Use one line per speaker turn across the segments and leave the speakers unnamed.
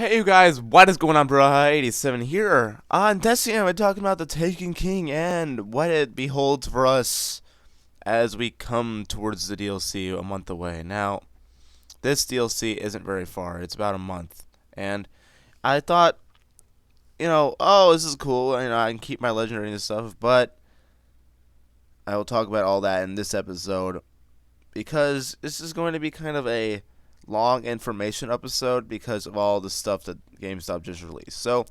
Hey you guys, what is going on, BROUHAS 87 here. On Destiny, I'm talking about the Taken King and what it beholds for us as we come towards the DLC a month away. Now, this DLC isn't very far, it's about a month. And I thought, oh, this is cool, I can keep my legendary and stuff, but I will talk about all that in this episode because this is going to be kind of a long information episode because of all the stuff that GameStop just released. So,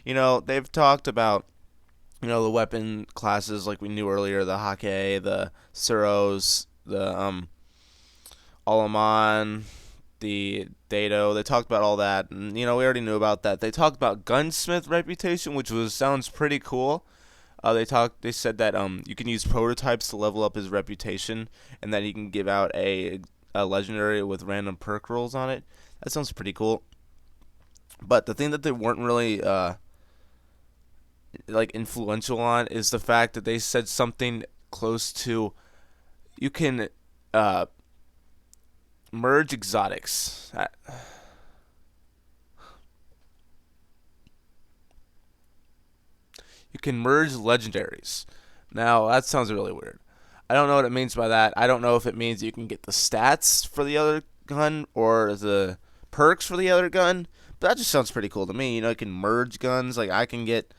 they've talked about, the weapon classes like we knew earlier, the Hake, the Suros, the Alaman, the Dado. They talked about all that, and we already knew about that. They talked about gunsmith reputation, which sounds pretty cool. They said that you can use prototypes to level up his reputation, and that he can give out a legendary with random perk rolls on it. That sounds pretty cool. But the thing that they weren't really influential on is the fact that they said something close to you can merge exotics. You can merge legendaries. Now, that sounds really weird. I don't know what it means by that. I don't know if it means you can get the stats for the other gun or the perks for the other gun. But that just sounds pretty cool to me. You can merge guns. Like, I can get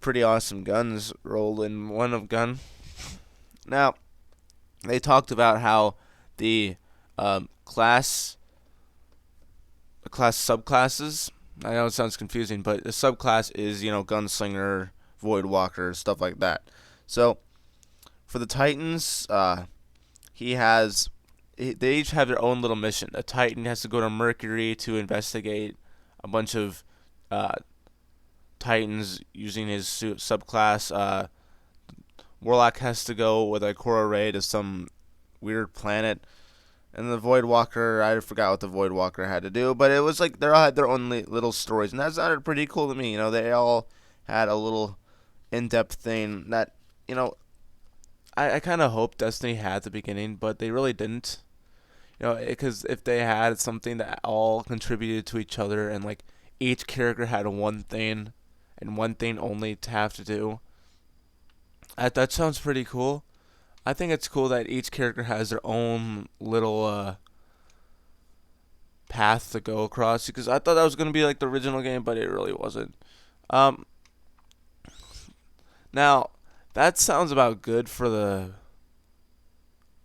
pretty awesome guns rolled in one of gun. Now, they talked about how the class subclasses. I know it sounds confusing, but the subclass is, gunslinger, voidwalker, stuff like that. So, for the Titans, they each have their own little mission. A Titan has to go to Mercury to investigate a bunch of Titans using his subclass. Warlock has to go with a Korra Ray to some weird planet. And the Voidwalker, I forgot what the Voidwalker had to do, but it was like they all had their own little stories, and that sounded pretty cool to me. They all had a little in-depth thing that, I kind of hoped Destiny had at the beginning, but they really didn't. Because if they had something that all contributed to each other, and like each character had one thing and one thing only to have to do, that sounds pretty cool. I think it's cool that each character has their own little path to go across, because I thought that was going to be like the original game, but it really wasn't. Now, that sounds about good for the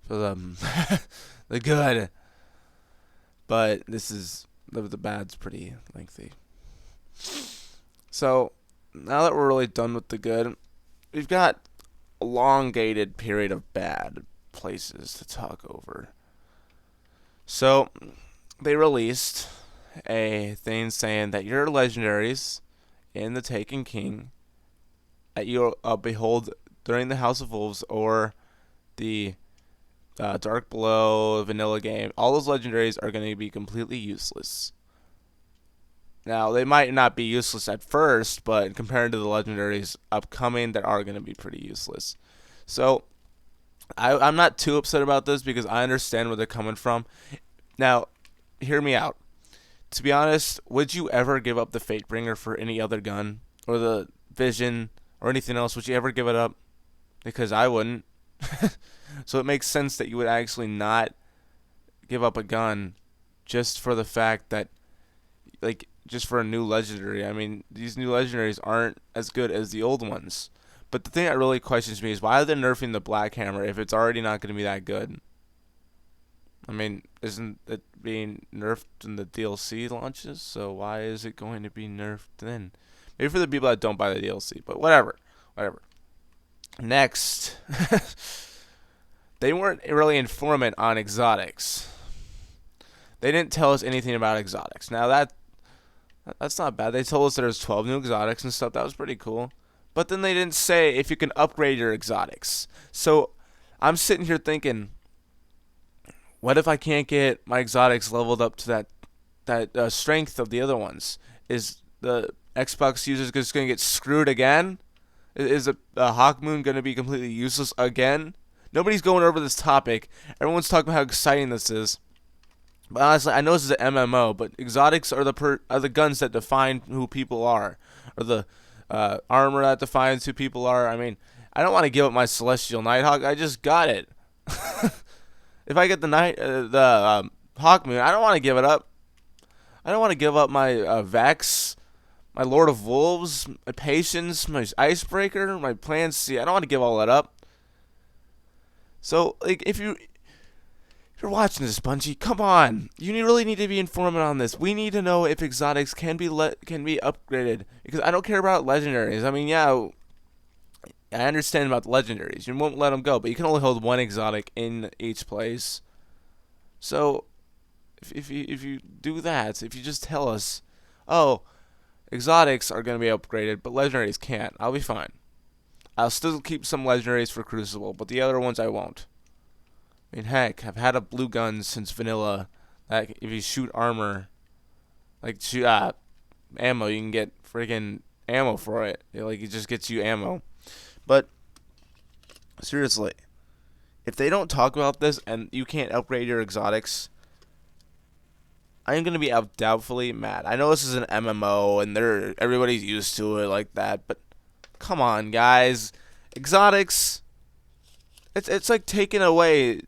the good, but the bad's pretty lengthy. So now that we're really done with the good, we've got elongated period of bad places to talk over. So they released a thing saying that your legendaries in the Taken King that you behold during the House of Wolves or the Dark Below vanilla game, all those legendaries are going to be completely useless. Now, they might not be useless at first, but compared to the legendaries upcoming, they are going to be pretty useless. So, I'm not too upset about this because I understand where they're coming from. Now, hear me out. To be honest, would you ever give up the Fatebringer for any other gun? Or the Vision? Or anything else? Would you ever give it up? Because I wouldn't. So it makes sense that you would actually not give up a gun just for the fact that, just for a new legendary. I mean, these new legendaries aren't as good as the old ones. But the thing that really questions me is why are they nerfing the Black Hammer if it's already not going to be that good? I mean, isn't it being nerfed in the DLC launches? So why is it going to be nerfed then? Maybe for the people that don't buy the DLC, but whatever. Next, they weren't really informant on exotics. They didn't tell us anything about exotics. Now that's not bad. They told us there's 12 new exotics and stuff. That was pretty cool. But then they didn't say if you can upgrade your exotics. So I'm sitting here thinking, what if I can't get my exotics leveled up to that strength of the other ones? Is the Xbox users just going to get screwed again? Is a Hawk Moon going to be completely useless again? Nobody's going over this topic. Everyone's talking about how exciting this is. But honestly, I know this is an MMO, but exotics are the guns that define who people are, or the armor that defines who people are. I mean, I don't want to give up my Celestial Nighthawk. I just got it. If I get the Hawkmoon, I don't want to give it up. I don't want to give up my Vex, my Lord of Wolves, my Patience, my Icebreaker, my Plan C. I don't want to give all that up. So, like, if you're watching this, Bungie, come on. You really need to be informed on this. We need to know if exotics can be upgraded, because I don't care about legendaries. I mean, yeah, I understand about the legendaries. You won't let them go, but you can only hold one exotic in each place. So, if you do that, if you just tell us, oh, exotics are going to be upgraded, but legendaries can't, I'll be fine. I'll still keep some legendaries for Crucible, but the other ones I won't. I mean, heck, I've had a blue gun since vanilla. That if you shoot armor, like shoot ammo, you can get freaking ammo for it. Like, it just gets you ammo. But seriously, if they don't talk about this and you can't upgrade your exotics, I am gonna be doubtfully mad. I know this is an MMO and everybody's used to it like that, but come on, guys, exotics. It's like taking away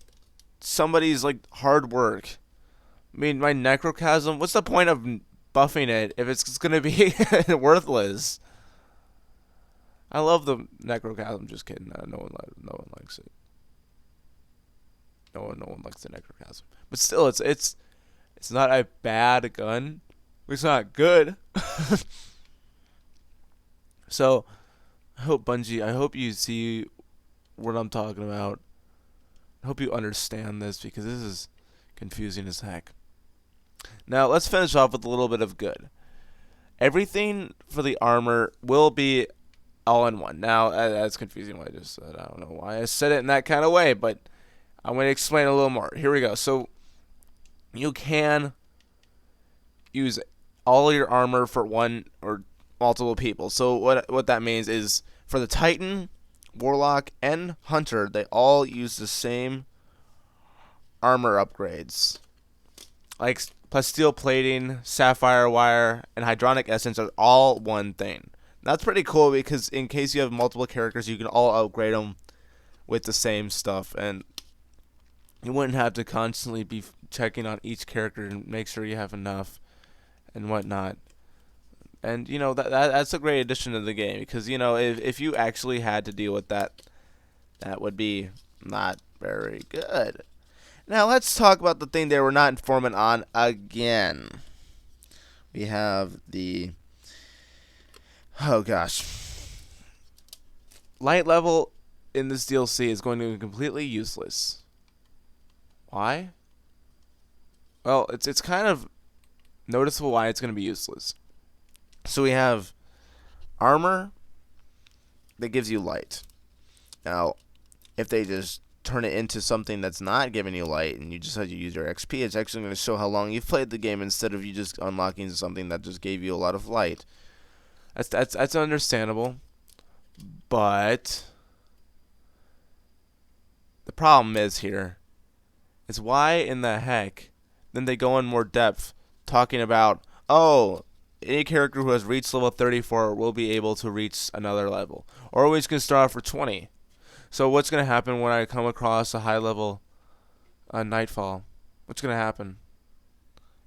somebody's like hard work. I mean, my Necrochasm. What's the point of buffing it if it's gonna be worthless? I love the Necrochasm. Just kidding. No one likes it. No one likes the Necrochasm. But still, it's not a bad gun. It's not good. So, I hope Bungie. I hope you see what I'm talking about. I hope you understand this, because this is confusing as heck. Now, let's finish off with a little bit of good. Everything for the armor will be all in one. Now, that's confusing what I just said. I don't know why I said it in that kind of way, but I'm going to explain a little more. Here we go. So, you can use all your armor for one or multiple people. So, what that means is, for the Titan, Warlock, and Hunter, they all use the same armor upgrades. Like plasteel plating, sapphire wire, and hydronic essence are all one thing. That's pretty cool, because in case you have multiple characters, you can all upgrade them with the same stuff, and you wouldn't have to constantly be checking on each character and make sure you have enough and whatnot. And that's a great addition to the game, because if you actually had to deal with that, that would be not very good. Now let's talk about the thing they were not informant on again. We have the light level in this DLC is going to be completely useless. Why? Well, it's kind of noticeable why it's going to be useless. So we have armor that gives you light. Now, if they just turn it into something that's not giving you light and you just have to use your XP, it's actually going to show how long you've played the game, instead of you just unlocking something that just gave you a lot of light. That's understandable. But the problem is why in the heck then they go in more depth talking about, oh, any character who has reached level 34 will be able to reach another level, or we can start off for 20. So what's going to happen when I come across a high level Nightfall? What's going to happen?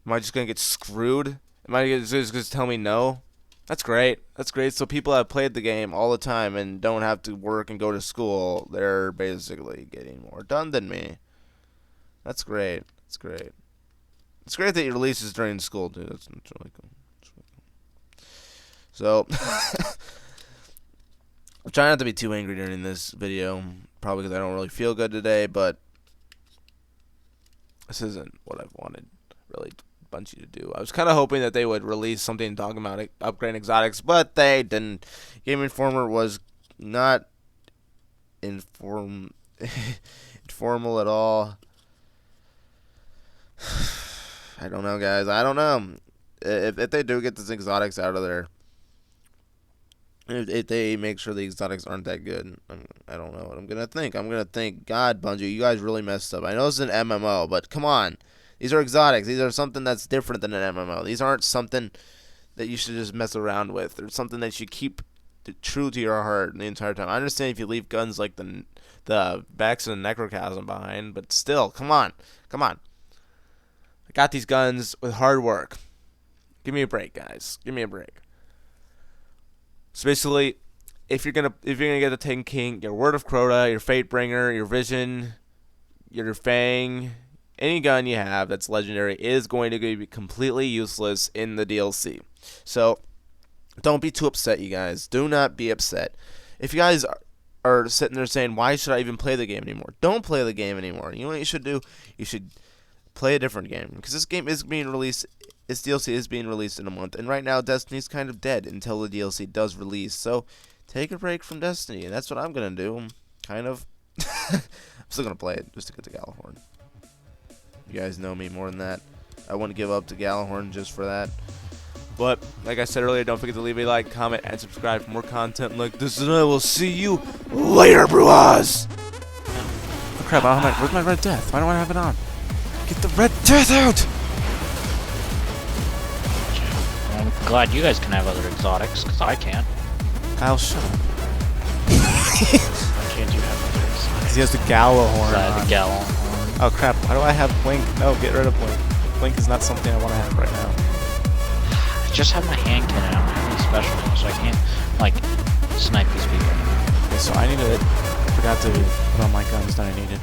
Am I just going to get screwed? Am I just going to tell me no? That's great. That's great. So people that have played the game all the time and don't have to work and go to school, they're basically getting more done than me. That's great. That's great. It's great that he releases during school, dude. That's really cool. So, I'm trying not to be too angry during this video, probably because I don't really feel good today, but this isn't what I've wanted, really, Bungie to do. I was kind of hoping that they would release something talking about upgrading exotics, but they didn't. Game Informer was not informal at all. I don't know, guys. I don't know. If they do get these exotics out of there, if they make sure the exotics aren't that good, I don't know what I'm going to think. I'm going to think, God, Bungie, you guys really messed up. I know it's an MMO, but come on. These are exotics. These are something that's different than an MMO. These aren't something that you should just mess around with. They're something that you keep true to your heart the entire time. I understand if you leave guns like the Backs and the Necrochasm behind, but still, come on. I got these guns with hard work. Give me a break, guys. Give me a break. So basically, if you're gonna get the Taken King, your Word of Crota, your Fatebringer, your Vision, your Fang, any gun you have that's legendary is going to be completely useless in the DLC. So don't be too upset, you guys. Do not be upset. If you guys are sitting there saying, why should I even play the game anymore? Don't play the game anymore. You know what you should do? You should play a different game. Because this game is being released, this DLC is being released in a month. And right now, Destiny's kind of dead until the DLC does release. So take a break from Destiny. And that's what I'm going to do. Kind of. I'm still going to play it just to get to Galahorn. You guys know me more than that. I wouldn't give up to Galahorn just for that. But, like I said earlier, don't forget to leave a like, comment, and subscribe for more content like this. And I will see you later, BROUHAS! Oh crap, where's my Red Death? Why don't I have it on? Get the Red Death out!
I'm glad you guys can have other exotics, because I can't.
Kyle, shut up.
Why can't you have other exotics?
He has the Galahorn.
The Galahorn.
Oh crap, why do I have Blink? No, get rid of Blink. Blink is not something I want to have right now.
I just have my hand cannon. I don't have any special ones, so I can't, like, snipe these people.
Okay, so I forgot to put on my guns that I needed.